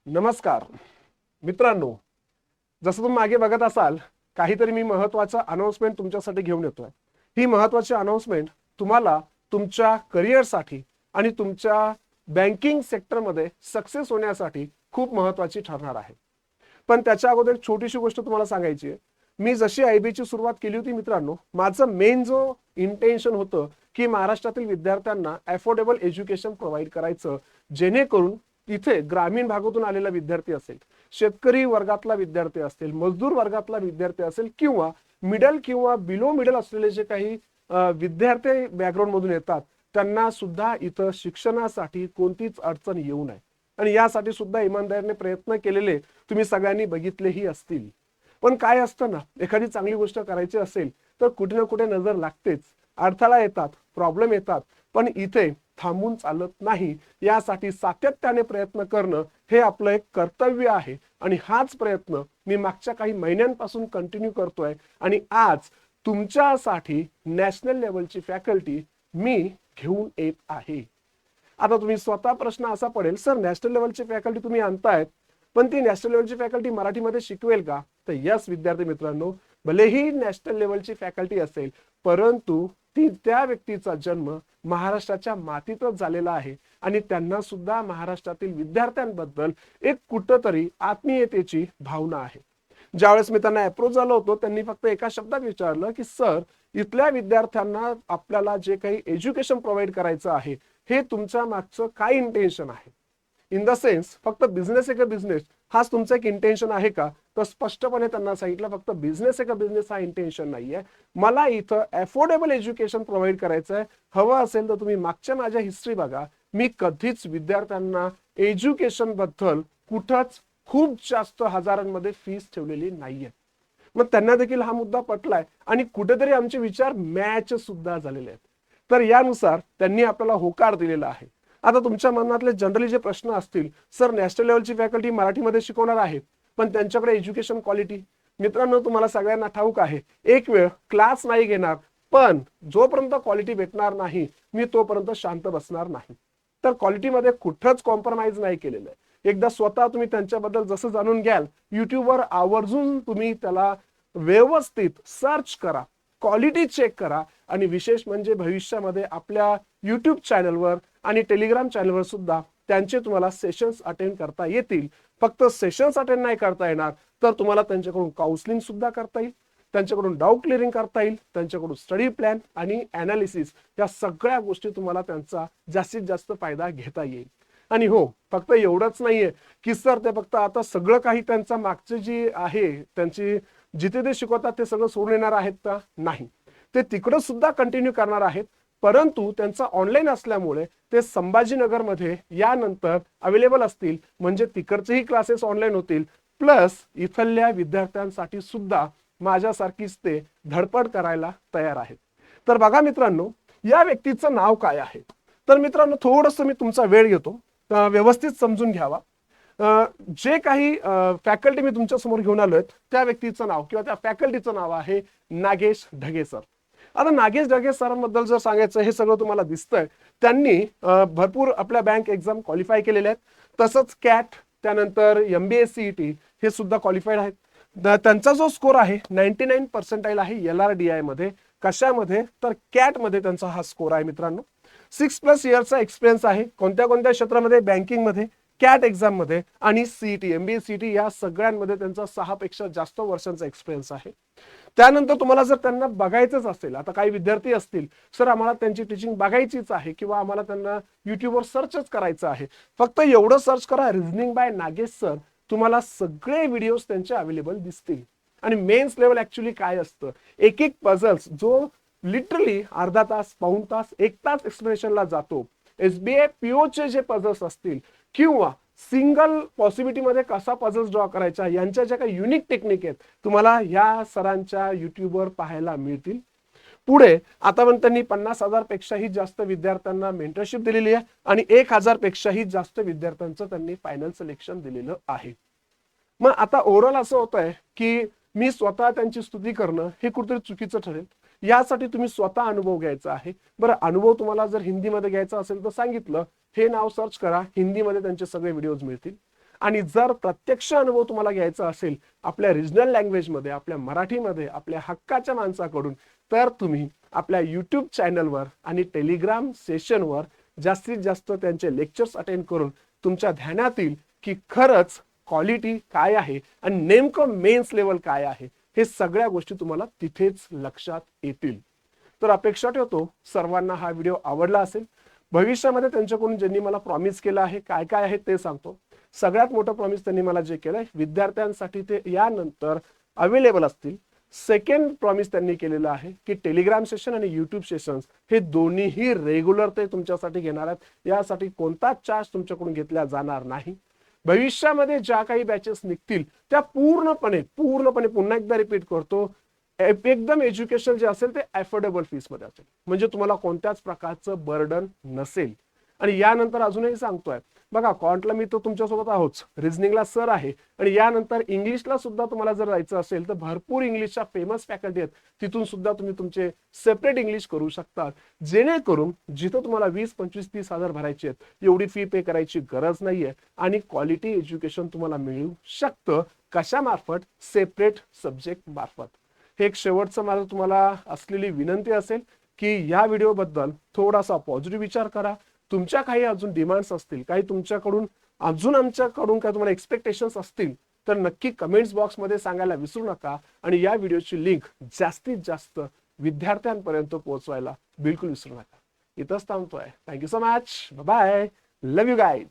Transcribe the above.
नमस्कार मित्रांनो, जसं तुम्ही मागे बघत असाल काहीतरी मी महत्त्वाचं अनाउन्समेंट तुमच्यासाठी घेऊन येतोय। ही महत्त्वाची अनाउन्समेंट तुम्हाला तुमच्या करिअरसाठी आणि तुमच्या बँकिंग सेक्टरमध्ये सक्सेस होण्यासाठी खूप महत्त्वाची ठरणार आहे। पण त्याच्या अगोदर एक छोटीशी गोष्ट तुम्हाला सांगायची आहे। मी जशी आयबीची सुरुवात केली होती मित्रांनो, माझं मेन जो इंटेन्शन होतं की महाराष्ट्रातील विद्यार्थ्यांना अफोर्डेबल एज्युकेशन प्रोव्हाइड करायचं, जेणेकरून इथे ग्रामीण भागातून आलेला विद्यार्थी असेल, शेतकरी वर्गातला विद्यार्थी असेल, मजदूर वर्गातला विद्यार्थी असेल किंवा मिडल किंवा बिलो मिडल असलेले जे काही विद्यार्थी बॅकग्राऊंड मधून येतात, त्यांना सुद्धा इथं शिक्षणासाठी कोणतीच अडचण येऊ नये आणि यासाठी सुद्धा इमानदारीने प्रयत्न केलेले तुम्ही सगळ्यांनी बघितलेही असतील। पण काय असतं ना, एखादी चांगली गोष्ट करायची असेल तर कुठे ना कुठे नजर लागतेच, अडथळा येतात, प्रॉब्लेम येतात, पण इथे थांबून चालत नाही। यासाठी सातत्याने प्रयत्न करणं हे आपलं एक कर्तव्य आहे आणि हाच प्रयत्न मी मागच्या काही महिन्यांपासून कंटिन्यू करतोय आणि आज तुमच्यासाठी नॅशनल लेवलची फॅकल्टी मी घेऊन येत आहे। आता तुम्ही स्वतः प्रश्न असा पडेल, सर नॅशनल लेवलची फॅकल्टी तुम्ही आणतायत, पण ती नॅशनल लेवलची फॅकल्टी मराठीमध्ये शिकवेल का? तर यस विद्यार्थी मित्रांनो, भलेही नॅशनल लेवलची फॅकल्टी असेल, परंतु त्या व्यक्तीचा जन्म महाराष्ट्राच्या मातीतच झालेला आहे आणि त्यांना सुद्धा महाराष्ट्रातील विद्यार्थ्यांबद्दल एक कुठंतरी आत्मीयतेची भावना आहे। ज्यावेळेस मी त्यांना अप्रोच झालो होतो, त्यांनी फक्त एका शब्दात विचारलं की सर, इथल्या विद्यार्थ्यांना आपल्याला जे काही एज्युकेशन प्रोव्हाइड करायचं आहे, हे तुमच्या मागचं काय इंटेन्शन आहे? इन द सेन्स फक्त बिझनेस आहे का बिझनेस हाच तुमचा एक इंटेन्शन आहे का? तर स्पष्टपणे त्यांना सांगितलं, फक्त बिझनेस आहे का बिझनेस हा इंटेन्शन नाहीये, मला इथं अफोर्डेबल एज्युकेशन प्रोव्हाइड करायचं आहे। हवं असेल तर तुम्ही मागच्या माझ्या हिस्ट्री बघा, मी कधीच विद्यार्थ्यांना एज्युकेशन बद्दल कुठंच खूप जास्त हजारांमध्ये फीस ठेवलेली नाहीये। मग त्यांना देखील हा मुद्दा पटलाय आणि कुठेतरी आमचे विचार मॅच सुद्धा झालेले आहेत। तर यानुसार त्यांनी आपल्याला होकार दिलेला आहे। आता तुमच्या मनातले जनरली जे प्रश्न असतील, सर नॅशनल लेवलची फॅकल्टी मराठीमध्ये शिकवणार आहे, पण त्यांच्याकडे एज्युकेशन क्वालिटी, मित्रांनो तुम्हाला सगळ्यांना ठाऊक आहे, एक वेळ क्लास नाही घेणार, पण जोपर्यंत क्वालिटी भेटणार नाही मी तोपर्यंत शांत बसणार नाही। तर क्वालिटीमध्ये कुठंच कॉम्प्रोमाइज नाही केलेलं आहे। एकदा स्वतः तुम्ही त्यांच्याबद्दल जसं जाणून घ्याल, युट्यूबवर आवर्जून तुम्ही त्याला व्यवस्थित सर्च करा, क्वालिटी चेक करा आणि विशेष म्हणजे भविष्यामध्ये आपल्या यूट्यूब चॅनलवर आणि टेलिग्राम चॅनलवर सुद्धा त्यांचे तुम्हाला सेशन्स अटेंड करता येतील। फक्त सेशन्स अटेंड नाही करता येणार, तर तुम्हाला त्यांच्याकडून काउन्सिलिंग सुद्धा करता येईल, त्यांच्याकडून डाऊट क्लिअरिंग करता येईल, त्यांच्याकडून स्टडी प्लॅन आणि ॲनालिसिस या सगळ्या गोष्टी तुम्हाला त्यांचा जास्तीत जास्त फायदा घेता येईल। आणि हो, फक्त एवढंच नाहीये की सर ते फक्त आता सगळं काही त्यांचा मागचे जी आहे त्यांची जिथे ते शिकवतात ते सगळं सोडून येणार आहेत का? नाही, ते तिकडं सुद्धा कंटिन्यू करणार आहेत, परंतु त्यांचा ऑनलाईन असल्यामुळे ते संभाजीनगरमध्ये यानंतर अवेलेबल असतील, म्हणजे तिकडचेही क्लासेस ऑनलाईन होतील, प्लस इथल्या विद्यार्थ्यांसाठी सुद्धा माझ्यासारखीच ते धडपड करायला तयार आहेत। तर बघा मित्रांनो, या व्यक्तीचं नाव काय आहे? तर मित्रांनो थोडंसं मी तुमचा वेळ घेतो, व्यवस्थित समजून घ्यावा। जे काही फॅकल्टी मी तुमच्या समोर घेऊन आलोय, त्या व्यक्तीचं नाव किंवा त्या फॅकल्टीचं नाव आहे नागेश ढगे सर। आता नागेश ढगे सरांबद्दल जर सांगायचं, हे सगळं तुम्हाला दिसतंय, त्यांनी भरपूर आपल्या बँक एक्झाम क्वालिफाय केलेल्या आहेत, तसंच कॅट, त्यानंतर MBA CET हे सुद्धा क्वालिफाईड आहेत। त्यांचा जो स्कोर आहे 99% आहे LRDI मध्ये। कशामध्ये? तर कॅट मध्ये त्यांचा हा स्कोर आहे मित्रांनो। 6+ इयर्सचा एक्सपिरियन्स आहे, कोणत्या कोणत्या क्षेत्रामध्ये? बँकिंग मध्ये, कॅट एक्झाम मध्ये आणि CET MBA CET या सगळ्यांमध्ये त्यांचा 6 पेक्षा जास्त वर्षांचा एक्सपिरियन्स आहे। त्यानंतर तुम्हाला जर त्यांना बघायचंच असेल, आता काही विद्यार्थी असतील, सर आम्हाला त्यांची टीचिंग बघायचीच आहे किंवा आम्हाला त्यांना युट्यूबवर सर्चच करायचं आहे, फक्त एवढं सर्च करा रिझनिंग बाय नागेश सर, तुम्हाला सगळे व्हिडिओज त्यांचे अवेलेबल दिसतील। आणि मेन्स लेवल ऍक्च्युली काय असतं, एक एक पझल्स जो लिटरली अर्धा तास, पाऊण तास, 1 तास एक्सप्लेनेशनला जातो, SBI PO चे जे पझल्स असतील किंवा सिंगल पॉसिबिलिटी मध्ये कसा पझल्स ड्रॉ करायचा, यांच्या ज्या काही युनिक टेक्निक आहेत, तुम्हाला या सरांच्या युट्यूबवर पाहायला मिळतील। पुढे आता पण त्यांनी 50,000 पेक्षाही जास्त विद्यार्थ्यांना मेंटरशिप दिलेली आहे आणि 1,000 पेक्षाही जास्त विद्यार्थ्यांचं त्यांनी फायनल सिलेक्शन दिलेलं आहे। मग आता ओव्हरऑल असं होत आहे की मी स्वतः त्यांची स्तुती करणं हे कुठेतरी चुकीचं ठरेल, यासाठी तुम्ही स्वतः अनुभव घ्यायचा आहे। बरं, अनुभव तुम्हाला जर हिंदीमध्ये घ्यायचा असेल तर सांगितलं, हे नाव सर्च करा, हिंदीमध्ये त्यांचे सगळे व्हिडिओज मिळतील। आणि जर प्रत्यक्ष अनुभव तुम्हाला घ्यायचा असेल आपल्या रिजनल लँग्वेजमध्ये, आपल्या मराठीमध्ये, आपल्या हक्काच्या माणसाकडून, तर तुम्ही आपल्या यूट्यूब चॅनलवर आणि टेलिग्राम सेशनवर जास्तीत जास्त त्यांचे लेक्चर्स अटेंड करून तुमच्या ध्यानात येईल की खरंच क्वालिटी काय आहे आणि नेमकं मेन्स लेवल काय आहे, हे सगळ्या गोष्टी तुम्हाला तिथेच लक्षात येतील. तर अपेक्षा ठेवतो सर्वांना हा व्हिडिओ आवडला असेल. भविष्यामध्ये त्यांच्याकडून ज्यांनी मला प्रॉमिस केलं आहे काय काय आहे ते सांगतो. सगळ्यात मोठं प्रॉमिस त्यांनी मला जे केलंय विद्यार्थ्यांसाठी ते यानंतर अवेलेबल असतील. सेकंड प्रॉमिस त्यांनी केलेलं आहे की टेलिग्राम सेशन आणि यूट्यूब सेशन्स हे दोन्हीही रेग्युलर ते तुमच्यासाठी घेणार आहेत. यासाठी कोणताच चार्ज तुमच्याकडून घेतला जाणार नाही. भविष्यामध्ये ज्या काही बॅचेस निघतील त्या पूर्णपणे पुन्हा एकदा रिपीट करतो, एकदम एज्युकेशन जे असेल ते अफोर्डेबल फीस मध्ये असेल, म्हणजे तुम्हाला कोणत्याच प्रकारचं बर्डन नसेल. आणि यानंतर अजूनही सांगतोय बघा, क्वांटला मी तो तुमच्यासोबत आहोत, रिझनिंगला सर आहे, आणि यानंतर इंग्लिशला सुद्धा तुम्हाला जर जायचं असेल तर भरपूर इंग्लिशच्या फेमस फॅकल्टी आहेत, तिथून सुद्धा तुम्ही तुमचे सेपरेट इंग्लिश करू शकता. जेणेकरून जिथं तुम्हाला 20, 25, 30 हजार भरायचे आहेत एवढी फी पे करायची गरज नाहीये आणि क्वालिटी एज्युकेशन तुम्हाला मिळू शकतं. कशामार्फत? सेपरेट सब्जेक्ट मार्फत. हे एक शेवटचं माझं तुम्हाला असलेली विनंती असेल की या व्हिडिओबद्दल थोडासा पॉझिटिव्ह विचार करा. तुमच्या काही अजून डिमांड्स असतील, काही तुमच्याकडून अजून आमच्याकडून काही तुम्हाला एक्सपेक्टेशन्स असतील तर नक्की कमेंट्स बॉक्समध्ये सांगायला विसरू नका. आणि या व्हिडिओची लिंक जास्तीत जास्त विद्यार्थ्यांपर्यंत पोहोचवायला बिलकुल विसरू नका. इथंच थांबतोय. Thank you so much. Bye. Love you guys.